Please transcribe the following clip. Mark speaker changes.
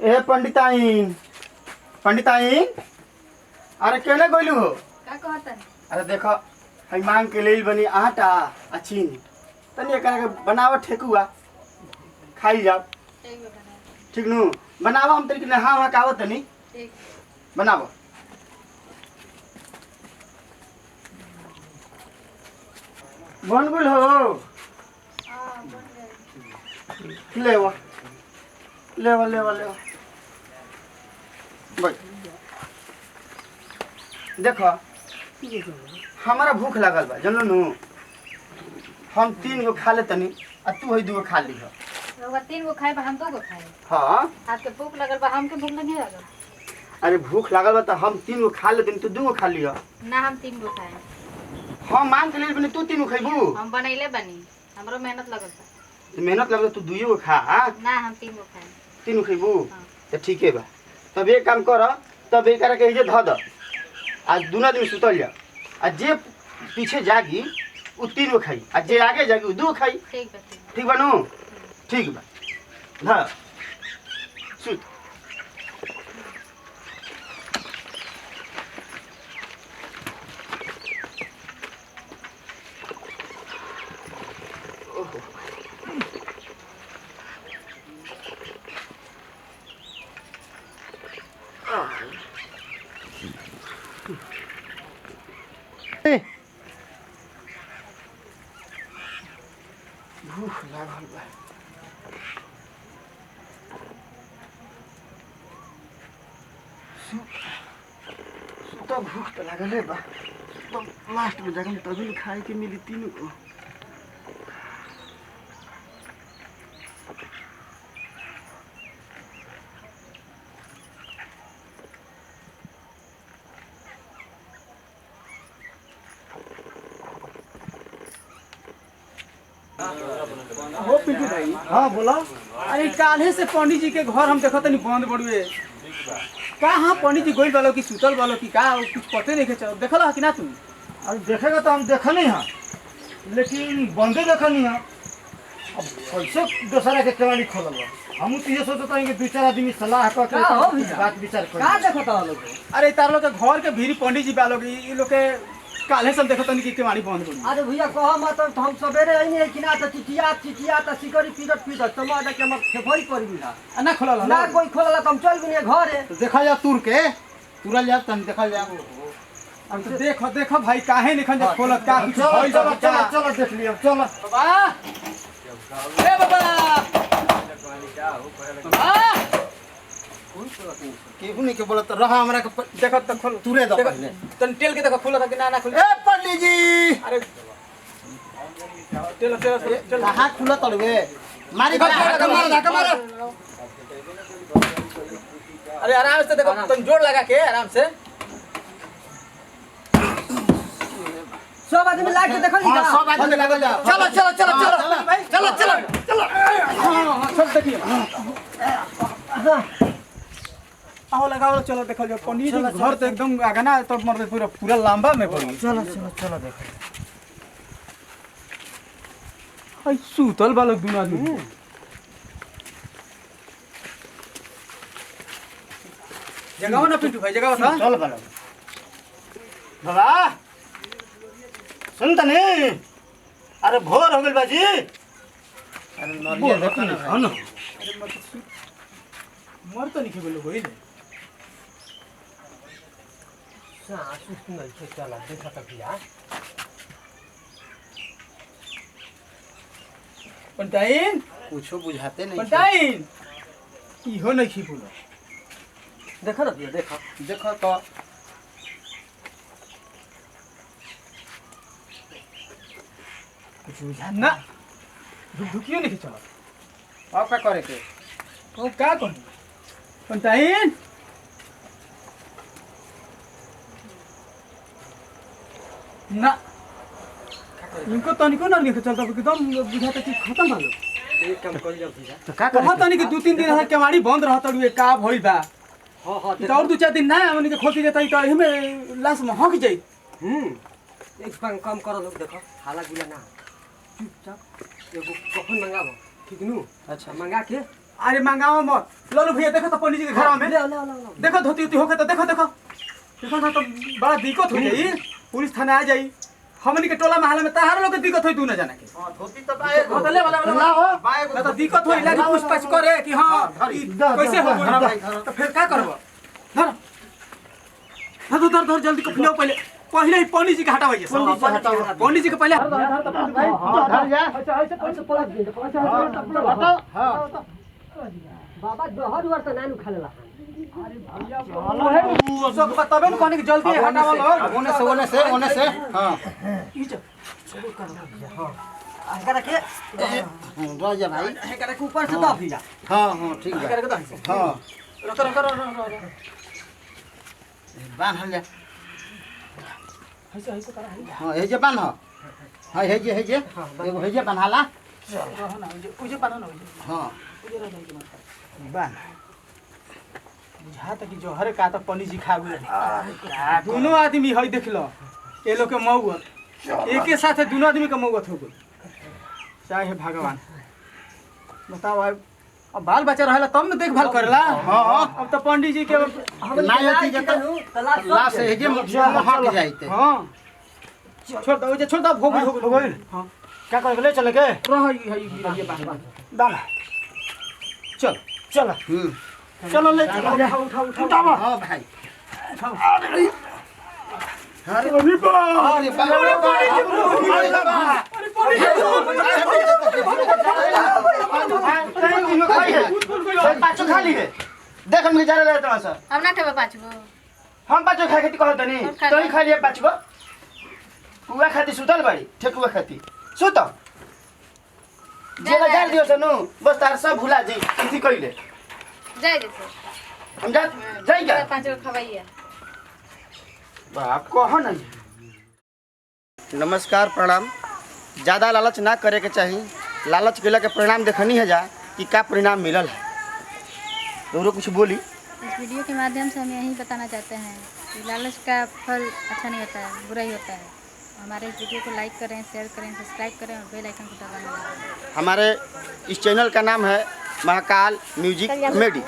Speaker 1: ए पंडिताइन पंडिताइन अरे केने गइलू हो
Speaker 2: का कहता
Speaker 1: अरे देखो हम मांग के लेल बनी आटा आ चीनी तनी एकरा के बनाव ठेकुआ खाई जाओ
Speaker 2: ठीक बा बना
Speaker 1: ठीक नु बनावा हम तनी नहा वहा कावत तनी
Speaker 2: ठीक
Speaker 1: बनावो बन गुल हो
Speaker 2: हां बन गया
Speaker 1: लेवा लेवा लेवा लेवा भाई देखो हमारा भूख लागल बा जानलो नु हम 3 गो खा ले तनी आ तू ही 2 गो खा ली हो
Speaker 2: रउआ 3 गो खाए बा हम 2 गो खाए
Speaker 1: हाँ
Speaker 2: आपके भूख लगल बा हमके भूख नहीं लगल
Speaker 1: अरे भूख लागल बा तो हम 3 गो खा ले तनी तू 2 गो खा ली हो
Speaker 2: ना हम 3 गो खाए
Speaker 1: हम मांग के लेल बनी तू 3 गो खइबू
Speaker 2: हम बनैले बनी हमरो मेहनत लगल बा
Speaker 1: तो मेहनत लगल तू 2 गो खा हाँ
Speaker 2: ना हम 3 गो खाए
Speaker 1: 3 गो खइबू
Speaker 2: हाँ।
Speaker 1: तो ठीक है बा तब एक काम कर तब एक के इजे ध द आज दूना दिन सुतल जा आ जे पीछे जागी उ 3 गो खाई आ जे आगे जागी उ 2 गो खाई
Speaker 2: ठीक बा
Speaker 1: ठीक बा नु ठीक बा ध सुत ओहो भूख लागल बा सुता भूख तो लागल बा तो लास्ट में जाकर तभी न खाए के मिली 3 गो
Speaker 3: हो पिंटू भाई
Speaker 1: हाँ बोला
Speaker 3: अरे काल्हे से पंडित जी के घर हम देखत नहीं बंद बड़ुए कहाँ पंडित जी गोइल वालो की सुतल वालो की का कुछ पते नहीं के चलो देखल कि ना तू
Speaker 1: अब देखेगा तो हम देखनी है लेकिन बंदे देखनी है अब कैसे दूसरा के केवाड़ी खोलल बा हम तो ये सोचता है कि 2-4 आदमी सलाह करके
Speaker 3: का हो भैया?
Speaker 1: बात विचार
Speaker 3: का
Speaker 1: कर
Speaker 3: देखत लोग अरे तार लोग के घर के भीरी पंडित जी वालो की ई लोग के काल्हे से हम देखत नहीं कि केवाड़ी बंद बड़ी
Speaker 4: अरे भैया कह मत तो हम सवेरे आई नहीं कि ना तो चिटिया तो सिकरी पीटत समाज के हम फेफरी पड़ गई
Speaker 3: ना खोलल
Speaker 4: ना कोई खोलला तो हम चल गए घर है
Speaker 1: तो देखा जा तुर के तुरल जा तन देखा जा
Speaker 3: अब तो देखो देखो भाई काहे निखन जे खोलत का कुछ
Speaker 1: चलो
Speaker 3: भइल
Speaker 1: चलो
Speaker 3: बा
Speaker 1: चलो
Speaker 3: का?
Speaker 1: चलो देख लियो चलो
Speaker 3: बाबा ए बाबा बाबा
Speaker 1: केहू नहीं के बोलत रहा हमरा के
Speaker 3: देखो तो खोल
Speaker 1: तुरे दो
Speaker 3: देखो,
Speaker 1: पहले
Speaker 3: तन टेल के देखो खोला था कि ना ना खोल
Speaker 1: ए पंडित जी
Speaker 3: अरे चलो चलो चलो
Speaker 1: कहां खुला तड़वे मारी
Speaker 3: धक्का मारो। अरे आराम से देखो तुम जोड़ लगा के आराम से
Speaker 4: सब आदमी लाग के देखल
Speaker 1: हां सब आदमी लगल जा
Speaker 3: चलो चलो चलो चलो चलो चलो हाँ सब देखिए आओ लगाओ चलो देखो जो पंडित जी के घर तो एकदम आगना तो मर पूरा पूरा लंबा में पड़ी
Speaker 1: चलो चलो चलो देखो
Speaker 3: आई सूतल बालक दुन आदमी जगाओ ना पिंटू भाई जगाओ था
Speaker 1: चल बालो बाबा सुन तने अरे भोर हो गेल बाजी अरे नरिया देखो ना हो न
Speaker 3: मर तो नहीं बोलो होई
Speaker 4: चला देखा तक भैया
Speaker 3: पंटाइन
Speaker 1: कुछो बुझाते नहीं
Speaker 3: पंटाइन इहो नहीं खी बोलो
Speaker 4: देखा ना भैया देखा
Speaker 1: देखो तो
Speaker 3: कुछ बुझा ना रुकियो नहीं चलो
Speaker 1: अब का करे के
Speaker 3: तो का कहूं पंटाइन ना इनको तनिको ना लिखे चलता एकदम बुझाता कि खत्म हो
Speaker 4: एक काम कर जा भैया
Speaker 1: तो का
Speaker 3: कहा तनी कि 2-3 दिन है केवाड़ी बंद रहत रुए का भइल बा
Speaker 4: हां हां
Speaker 3: तो और 2-4 दिन ना हमनी के खोती देता तो एही में लाश में हक जाई
Speaker 4: एक काम कर लोग देखो हाला गुला ना चुपचाप एगो कफन मंगाबो ठीक नु
Speaker 1: अच्छा
Speaker 4: मंगा के
Speaker 3: अरे मंगाओ मत लो भैया देखो तो पंडित जी के घर में देखो धोती उती होके तो देखो देखो देखो ना तो बड़ा दिक्कत हो जाई पुलिस थाना आ जाई हमनी के टोला महल में ताहार लोग के दिक्कत होई तू ना जाने के
Speaker 4: धोती तो बाए
Speaker 3: तो ले वाला
Speaker 1: ना हो
Speaker 3: ना तो दिक्कत होई लागी पूछताछ करे कि हां कैसे हो तो फिर का करबो धर धर धर जल्दी कपलियो पहले ही पंडित जी के हटावइए पंडित जी के पहले
Speaker 1: धर जा
Speaker 4: ऐसे पलट दे
Speaker 1: हां
Speaker 4: बाबा जोहर वर तो नानू खालेला
Speaker 3: वो सब बताबे न कोनी के जल्दी हटावल
Speaker 1: ओने से हां
Speaker 3: ई जो
Speaker 4: एकरा के
Speaker 1: रह जा भाई
Speaker 4: एकरा के ऊपर से दब जा
Speaker 1: हां ठीक है
Speaker 3: करके दही
Speaker 1: हां
Speaker 3: रोक
Speaker 1: बांध जा
Speaker 3: ऐसे करा
Speaker 1: हां हे जे बांध हां हे जे एगो हे जे बांधाला
Speaker 3: ना उजे पाना ना उजे
Speaker 1: हां
Speaker 3: उजे रह जाई के मत बांध बुझा त कि जोहर का त पंडित जी खा गए दोनों आदमी हई देख लो ये लोग के मौत एके साथ दोनों आदमी के मौत हो गई चाहे भगवान बताओ अब बाल बच्चा रहेला तब न देखभाल करेला
Speaker 1: हां
Speaker 3: अब तो पंडित जी के
Speaker 1: ना होती जत लाश हे जे हट जाईते
Speaker 3: हां छोड़ दो जे छोड़ दो हो गई हां
Speaker 1: क्या कर ले चले के
Speaker 3: रह ये बांध
Speaker 1: दाम
Speaker 3: चल
Speaker 1: चल
Speaker 3: चलो ले उठा
Speaker 1: हां भाई
Speaker 3: अरे
Speaker 1: अरे पाँचों खा ली देख हम जा रहे थे सर
Speaker 2: हम ना खेबे पाँच गो
Speaker 1: हम पाँचों खाए खेती कहत नहीं तो ही खा लिए पाँच गो पुआ खाती सुतल बाड़ी ठेकुआ खाती सुत जेला जार दियो सनु बस तार सब भुला जी इथी कइले
Speaker 2: जाए देखो
Speaker 1: हम जा जाई क्या
Speaker 2: पाँच गो खवाइए
Speaker 1: बाप कहो नहीं नमस्कार प्रणाम ज़्यादा लालच ना करे के चाहिए लालच केला के परिणाम देखनी है जा कि का परिणाम मिलल है तो कुछ बोली
Speaker 2: इस वीडियो के माध्यम से हम यही बताना चाहते हैं कि लालच का फल अच्छा नहीं होता है बुरा ही होता है हमारे इस वीडियो को लाइक करें शेयर करें सब्सक्राइब करें और बेल आइकन को दबाना।
Speaker 1: हमारे इस चैनल का नाम है महाकाल म्यूजिक कॉमेडी।